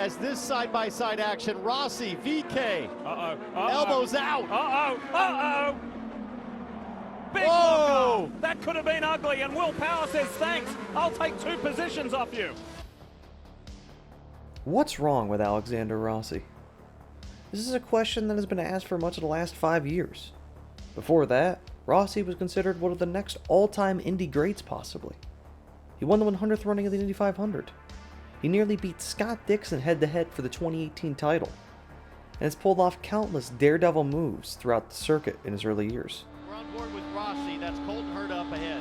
as this side-by-side action. Rossi, VK, Uh-oh. elbows out. Uh-oh. Big Whoa! lookout. That could have been ugly, and Will Power says, thanks, I'll take 2 positions off you. What's wrong with Alexander Rossi? This is a question that has been asked for much of the last 5 years. Before that, Rossi was considered one of the next all-time Indy greats possibly. He won the 100th running of the Indy 500. He nearly beat Scott Dixon head-to-head for the 2018 title, and has pulled off countless daredevil moves throughout the circuit in his early years. We're on board with Rossi. That's Colton Hurd up ahead.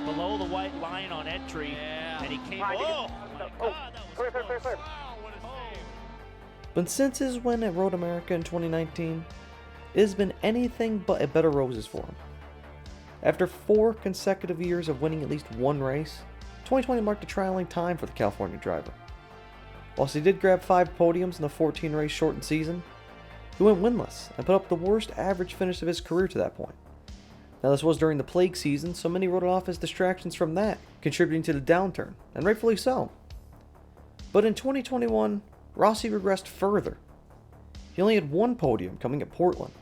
Below the white line on entry, and he came. Oh my God, that was close. Wow, what a save. But since his win at Road America in 2019, it has been anything but a bed of roses for him. After 4 consecutive years of winning at least one race, 2020 marked a trialing time for the California driver. Whilst he did grab 5 podiums in the 14-race shortened season, he went winless and put up the worst average finish of his career to that point. Now this was during the plague season, so many wrote it off as distractions from that, contributing to the downturn, and rightfully so. But in 2021, Rossi regressed further. He only had 1 podium coming at Portland,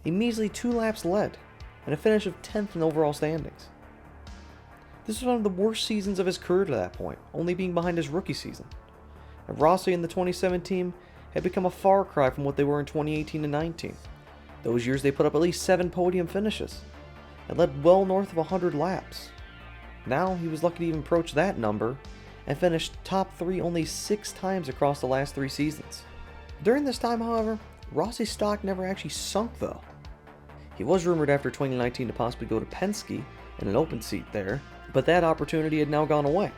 a measly 2 laps led, and a finish of 10th in overall standings. This was one of the worst seasons of his career to that point, only being behind his rookie season. And Rossi and the 2017 team had become a far cry from what they were in 2018 and 19. Those years they put up at least 7 podium finishes, and led well north of 100 laps. Now he was lucky to even approach that number, and finished top 3 only 6 times across the last 3 seasons. During this time, however, Rossi's stock never actually sunk though. He was rumored after 2019 to possibly go to Penske in an open seat there, but that opportunity had now gone away.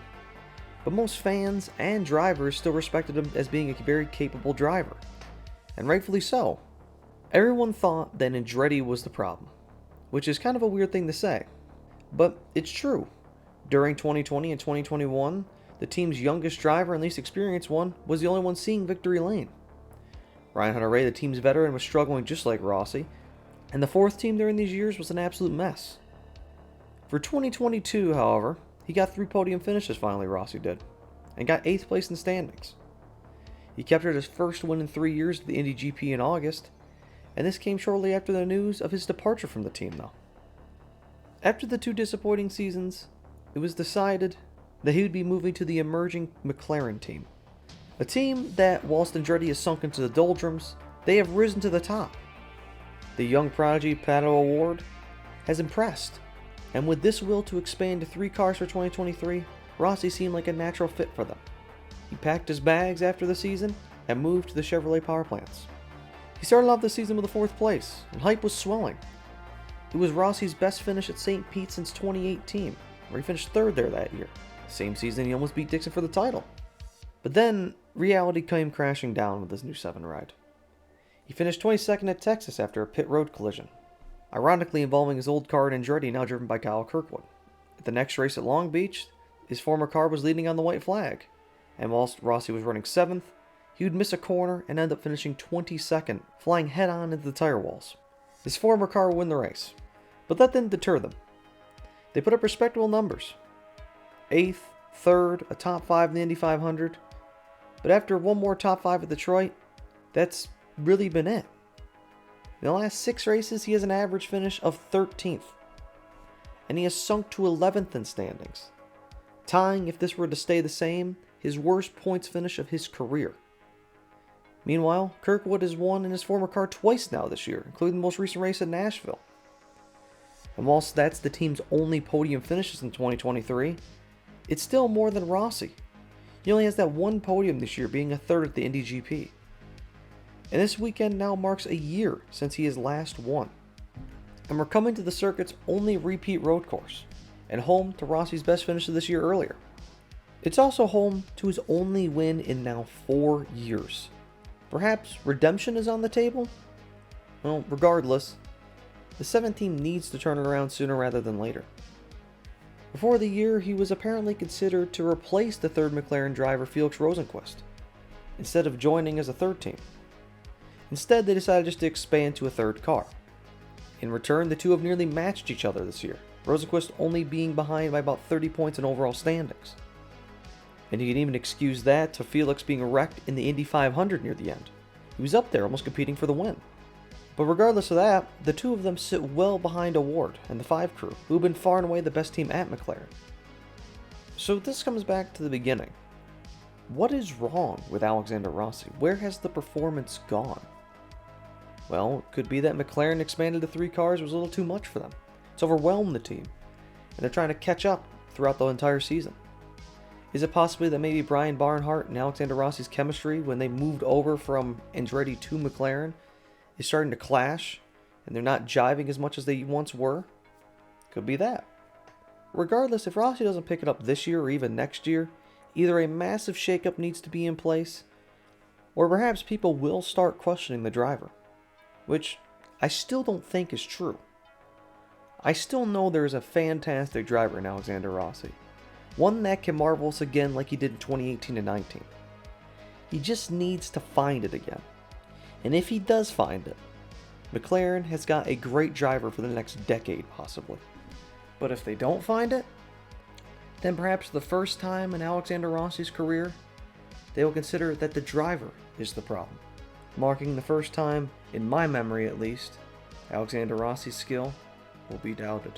But most fans and drivers still respected him as being a very capable driver, and rightfully so. Everyone thought that Andretti was the problem, which is kind of a weird thing to say, but it's true. During 2020 and 2021, the team's youngest driver and least experienced one was the only one seeing victory lane. Ryan Hunter-Reay, the team's veteran, was struggling just like Rossi, and the 4th team during these years was an absolute mess. For 2022, however, he got 3 podium finishes finally, Rossi did, and got 8th place in standings. He captured his first win in 3 years at the Indy GP in August, and this came shortly after the news of his departure from the team though. After the 2 disappointing seasons, it was decided that he would be moving to the emerging Mclaren team. A team that, whilst Andretti has sunk into the doldrums, they have risen to the top. The young prodigy Pato O'Ward has impressed, and with this will to expand to 3 cars for 2023, Rossi seemed like a natural fit for them. He packed his bags after the season and moved to the Chevrolet power plants. He started off the season with a 4th place, and hype was swelling. It was Rossi's best finish at St. Pete since 2018, where he finished 3rd there that year. Same season he almost beat Dixon for the title. But then, reality came crashing down with his new 7 ride. He finished 22nd at Texas after a pit road collision, ironically involving his old car at Andretti, now driven by Kyle Kirkwood. At the next race at Long Beach, his former car was leading on the white flag, and whilst Rossi was running 7th, he would miss a corner and end up finishing 22nd, flying head-on into the tire walls. His former car would win the race, but that didn't deter them. They put up respectable numbers. 8th, 3rd, a top 5 in the Indy 500, but after one more top 5 at Detroit, that's really been it. In the last 6 races, he has an average finish of 13th, and he has sunk to 11th in standings, tying, if this were to stay the same, his worst points finish of his career. Meanwhile, Kirkwood has won in his former car twice now this year, including the most recent race at Nashville. And whilst that's the team's only podium finishes in 2023, it's still more than Rossi. He only has that 1 podium this year, being a 3rd at the Indy GP. And this weekend now marks a year since he has last won. And we're coming to the circuit's only repeat road course, and home to Rossi's best finish of this year earlier. It's also home to his only win in now 4 years. Perhaps redemption is on the table? Well, regardless, the 7th team needs to turn it around sooner rather than later. Before the year, he was apparently considered to replace the 3rd McLaren driver Felix Rosenqvist, instead of joining as a 3rd team. Instead, they decided just to expand to a 3rd car. In return, the two have nearly matched each other this year, Rosenqvist only being behind by about 30 points in overall standings. And you can even excuse that to Felix being wrecked in the Indy 500 near the end. He was up there almost competing for the win. But regardless of that, the two of them sit well behind Ward and the 5 crew, who've been far and away the best team at McLaren. So this comes back to the beginning. What is wrong with Alexander Rossi? Where has the performance gone? Well, it could be that McLaren expanded to 3 cars was a little too much for them. It's overwhelmed the team, and they're trying to catch up throughout the entire season. Is it possibly that maybe Brian Barnhart and Alexander Rossi's chemistry when they moved over from Andretti to McLaren is starting to clash, and they're not jiving as much as they once were? Could be that. Regardless, if Rossi doesn't pick it up this year or even next year, either a massive shakeup needs to be in place, or perhaps people will start questioning the driver, which I still don't think is true. I still know there is a fantastic driver in Alexander Rossi, one that can marvel us again like he did in 2018 and 19. He just needs to find it again. And if he does find it, McLaren has got a great driver for the next decade, possibly. But if they don't find it, then perhaps the first time in Alexander Rossi's career, they will consider that the driver is the problem, marking the first time, in my memory at least, Alexander Rossi's skill will be doubted.